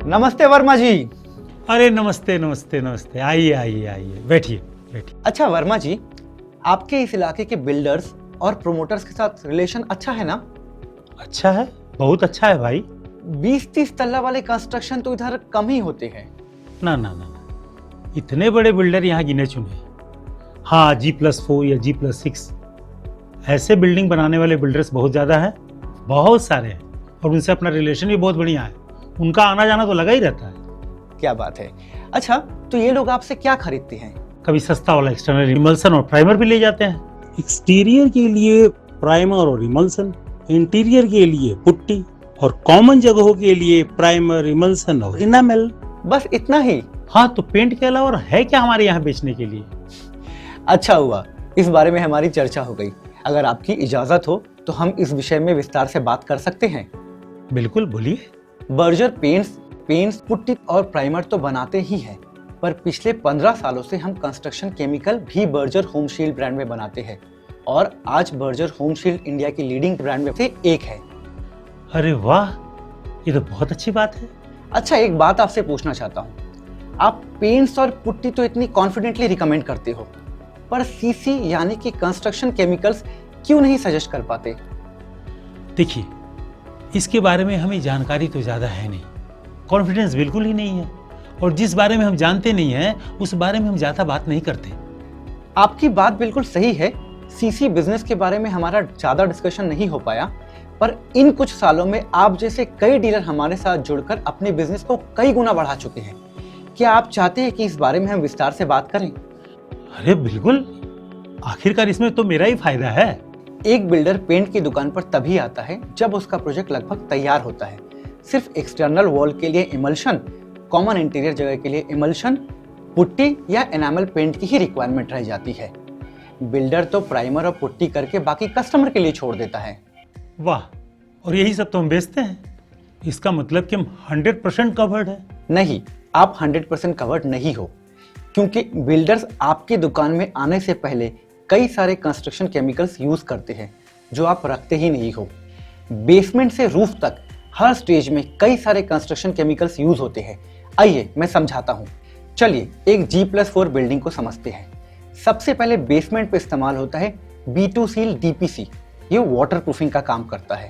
नमस्ते वर्मा जी। अरे नमस्ते नमस्ते नमस्ते, आइए आइए आइए, बैठिए बैठिए। अच्छा वर्मा जी, आपके इस इलाके के बिल्डर्स और प्रोमोटर्स के साथ रिलेशन अच्छा है ना? अच्छा है, बहुत अच्छा है भाई। 20-30 तल्ला वाले कंस्ट्रक्शन तो इधर कम ही होते हैं। ना ना ना ना, इतने बड़े बिल्डर यहाँ गिने चुने। हाँ, G+4 या G+6 ऐसे बिल्डिंग बनाने वाले बिल्डर्स बहुत ज़्यादा हैं, बहुत सारे हैं, और उनसे अपना रिलेशन भी बहुत बढ़िया है। उनका आना जाना तो लगा ही रहता है। क्या बात है। अच्छा, तो ये लोग आपसे क्या खरीदते हैं? कभी सस्ता वाला एक्सटर्नल इमल्सन और प्राइमर भी ले जाते हैं। एक्सटीरियर के लिए प्राइमर और इमल्सन, इंटीरियर के लिए पुट्टी, और कॉमन जगहों के लिए प्राइमर, इमल्सन और इनामेल। बस इतना ही? हाँ, तो पेंट के अलावा और है क्या हमारे यहाँ बेचने के लिए? अच्छा हुआ इस बारे में हमारी चर्चा हो गई। अगर आपकी इजाजत हो तो हम इस विषय में विस्तार से बात कर सकते हैं। बिल्कुल, बोलिए। बर्जर पेंट्स पुट्टी और प्राइमर तो बनाते ही हैं, पर पिछले 15 सालों से हम कंस्ट्रक्शन केमिकल भी बर्जर होम शील्ड ब्रांड में बनाते हैं, और आज बर्जर होम शील्ड इंडिया की लीडिंग ब्रांड में से एक है। अरे वाह, ये तो बहुत अच्छी बात है। अच्छा, एक बात आपसे पूछना चाहता हूँ, आप पेंट्स और पुट्टी तो इतनी कॉन्फिडेंटली रिकमेंड करते हो, पर सीसी यानी कि कंस्ट्रक्शन केमिकल्स क्यों नहीं सजेस्ट कर पाते? देखिए, इसके बारे में हमें जानकारी तो ज़्यादा है नहीं, कॉन्फिडेंस बिल्कुल ही नहीं है, और जिस बारे में हम जानते नहीं हैं उस बारे में हम ज़्यादा बात नहीं करते। आपकी बात बिल्कुल सही है। सीसी बिजनेस के बारे में हमारा ज़्यादा डिस्कशन नहीं हो पाया, पर इन कुछ सालों में आप जैसे कई डीलर हमारे साथ जुड़कर अपने बिजनेस को कई गुना बढ़ा चुके हैं। क्या आप चाहते हैं कि इस बारे में हम विस्तार से बात करें? अरे बिल्कुल, आखिरकार इसमें तो मेरा ही फायदा है। एक बिल्डर पेंट की दुकान पर तभी आता है जब उसका प्रोजेक्ट लगभग तैयार होता है। सिर्फ एक्सटर्नल वॉल के लिए इमल्शन, कॉमन इंटीरियर जगह के लिए इमल्शन, पुट्टी या एनामल पेंट की ही रिक्वायरमेंट रह जाती है। बिल्डर तो प्राइमर और पुट्टी करके बाकी कस्टमर के लिए छोड़ देता है। वाह, और यही सब तो हम बेचते हैं। इसका मतलब कि हम 100% कवर्ड है। नहीं, आप 100% कवर्ड नहीं हो, क्योंकि बिल्डर्स आपकी दुकान में आने से पहले कई सारे कंस्ट्रक्शन केमिकल्स यूज करते हैं जो आप रखते ही नहीं हो। बेसमेंट से रूफ तक हर स्टेज में कई सारे कंस्ट्रक्शन केमिकल्स यूज होते हैं। आइए मैं समझाता हूँ। चलिए एक G+4 बिल्डिंग को समझते हैं। सबसे पहले बेसमेंट पे इस्तेमाल होता है B2 सील DPC। ये वाटर प्रूफिंग का काम करता है।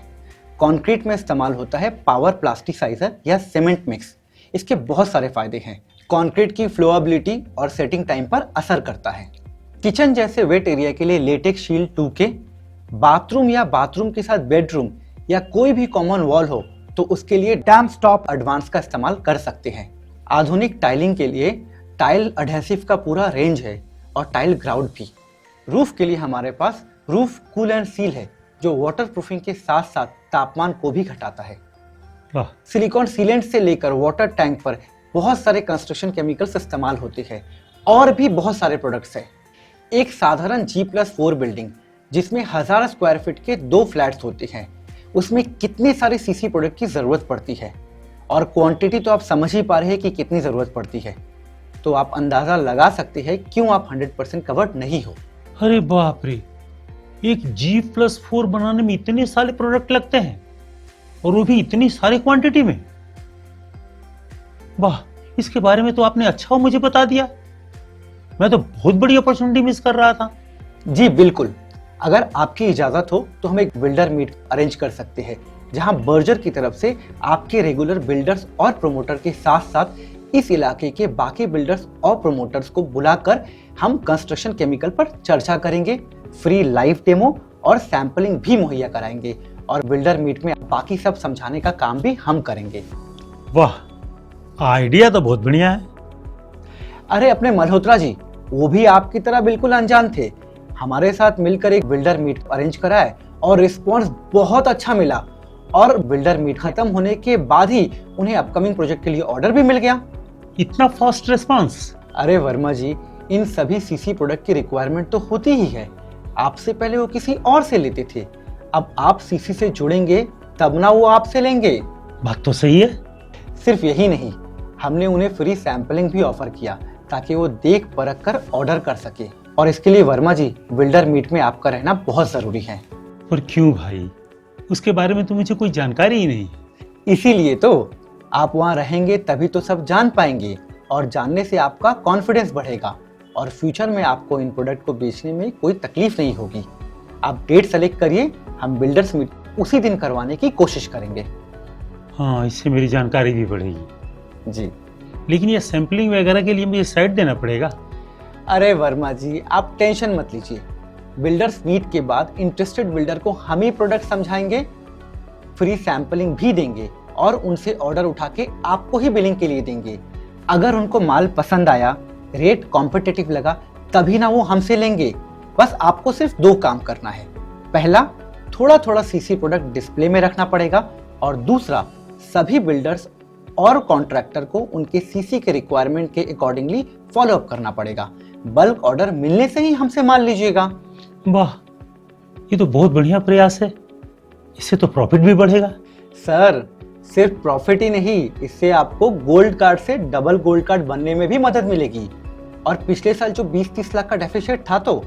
कंक्रीट में इस्तेमाल होता है पावर प्लास्टिसाइजर या सीमेंट मिक्स। इसके बहुत सारे फायदे हैं। कंक्रीट की फ्लोएबिलिटी और सेटिंग टाइम पर असर करता है। किचन जैसे वेट एरिया के लिए लेटेक्स शील्ड 2K, बाथरूम या बाथरूम के साथ बेडरूम या कोई भी कॉमन वॉल हो तो उसके लिए डैम स्टॉप एडवांस का इस्तेमाल कर सकते हैं। आधुनिक टाइलिंग के लिए टाइल एडहेसिव का पूरा रेंज है, और टाइल ग्राउट भी। रूफ के लिए हमारे पास रूफ कूल एंड सील है, जो वाटर प्रूफिंग के साथ साथ तापमान को भी घटाता है। वाह, सिलिकॉन सीलेंट से लेकर वाटर टैंक पर बहुत सारे कंस्ट्रक्शन केमिकल्स इस्तेमाल होते हैं, और भी बहुत सारे प्रोडक्ट्स हैं। एक साधारण G+4 बिल्डिंग जिसमें 1000 स्क्वायर फीट के 2 फ्लैट्स होते हैं, उसमें कितने सारे सीसी प्रोडक्ट की जरूरत पड़ती है, और क्वांटिटी तो आप समझ ही पा रहे हैं कि कितनी जरूरत पड़ती है। तो आप अंदाजा लगा सकते हैं क्यों आप 100% कवर्ड नहीं हो। अरे बाप रे, एक G+4 बनाने में इतने सारे प्रोडक्ट लगते हैं, और वो भी इतनी सारी क्वांटिटी में। वाह, इसके बारे में तो आपने अच्छा हो मुझे बता दिया। मैं तो बहुत बड़ी अपॉर्चुनिटी मिस कर रहा था। जी बिल्कुल, अगर आपकी इजाजत हो तो हम एक बिल्डर मीट अरेंज कर सकते हैं, जहां बर्जर की तरफ से आपके रेगुलर बिल्डर्स और प्रोमोटर के साथ साथ इस इलाके के बाकी बिल्डर्स और प्रोमोटर्स को बुलाकर हम कंस्ट्रक्शन केमिकल पर चर्चा करेंगे, फ्री लाइव डेमो और सैंपलिंग भी मुहैया कराएंगे, और बिल्डर मीट में बाकी सब समझाने का काम भी हम करेंगे। वाह, आइडिया तो बहुत बढ़िया है। अरे अपने मल्होत्रा जी, वो भी आपकी तरह बिल्कुल अनजान थे। हमारे साथ मिलकर एक बिल्डर मीट अरेंज कराए और रिस्पॉन्स बहुत अच्छा मिला, और बिल्डर मीट खत्म होने के बाद ही उन्हें अपकमिंग प्रोजेक्ट के लिए ऑर्डर भी मिल गया। इतना फास्ट रिस्पांस? अरे वर्मा जी, इन सभी सीसी प्रोडक्ट की रिक्वायरमेंट तो होती ही है। आपसे पहले वो किसी और से लेते थे, अब आप सीसी से जुड़ेंगे तब ना वो आपसे लेंगे। बात तो सही है। सिर्फ यही नहीं, हमने उन्हें फ्री सैंपलिंग भी ऑफर किया ताकि वो देख परख कर ऑर्डर कर सके, और इसके लिए वर्मा जी बिल्डर मीट में आपका रहना बहुत जरूरी है। पर क्यों भाई, उसके बारे में तो मुझे कोई जानकारी ही नहीं। इसीलिए तो आप वहाँ रहेंगे तभी तो सब जान पाएंगे और जानने से आपका कॉन्फिडेंस बढ़ेगा और फ्यूचर में आपको इन प्रोडक्ट को बेचने में कोई तकलीफ नहीं होगी। आप डेट सेलेक्ट करिए, हम बिल्डर्स मीट उसी दिन करवाने की कोशिश करेंगे। हाँ, इससे मेरी जानकारी भी बढ़ेगी। जी। लेकिन ये सैंपलिंग वगैरह के लिए मुझे साइट देना पड़ेगा? अरे वर्मा जी, आप टेंशन मत लीजिए। बिल्डर्स मीट के बाद इंटरेस्टेड बिल्डर को हम ही प्रोडक्ट समझाएंगे, फ्री सैंपलिंग भी देंगे और उनसे ऑर्डर उठा के आपको ही बिलिंग के लिए देंगे। अगर उनको माल पसंद आया, रेट कॉम्पिटिटिव लगा, तभी ना वो हमसे लेंगे। बस आपको सिर्फ 2 काम करना है। पहला, थोड़ा थोड़ा सीसी प्रोडक्ट डिस्प्ले में रखना पड़ेगा और दूसरा, सभी बिल्डर्स और कॉन्ट्रैक्टर को उनके सीसी के रिक्वायरमेंट के अकॉर्डिंगली फॉलो अप करना पड़ेगा। बल्क ऑर्डर मिलने से ही हमसे माल लीजिएगा। वाह, ये तो बहुत बढ़िया प्रयास है। इससे तो प्रॉफिट भी बढ़ेगा। सर, सिर्फ प्रॉफिट ही नहीं, इससे आपको गोल्ड कार्ड से डबल गोल्ड कार्ड बनने में भी मदद मिलेगी। और पिछले साल जो 20-30 लाख का डेफिसिट था, तो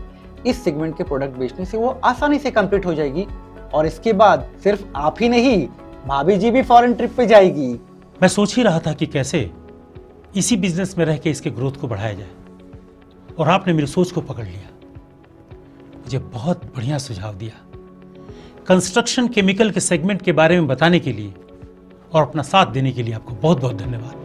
इस सेगमेंट के प्रोडक्ट बेचने से वो आसानी से कंप्लीट हो जाएगी। और इसके बाद सिर्फ आप ही नहीं, भाभी जी भी फॉरेन ट्रिप पे जाएगी। मैं सोच ही रहा था कि कैसे इसी बिजनेस में रह के इसके ग्रोथ को बढ़ाया जाए, और आपने मेरी सोच को पकड़ लिया। मुझे बहुत बढ़िया सुझाव दिया। कंस्ट्रक्शन केमिकल के सेगमेंट के बारे में बताने के लिए और अपना साथ देने के लिए आपको बहुत बहुत धन्यवाद।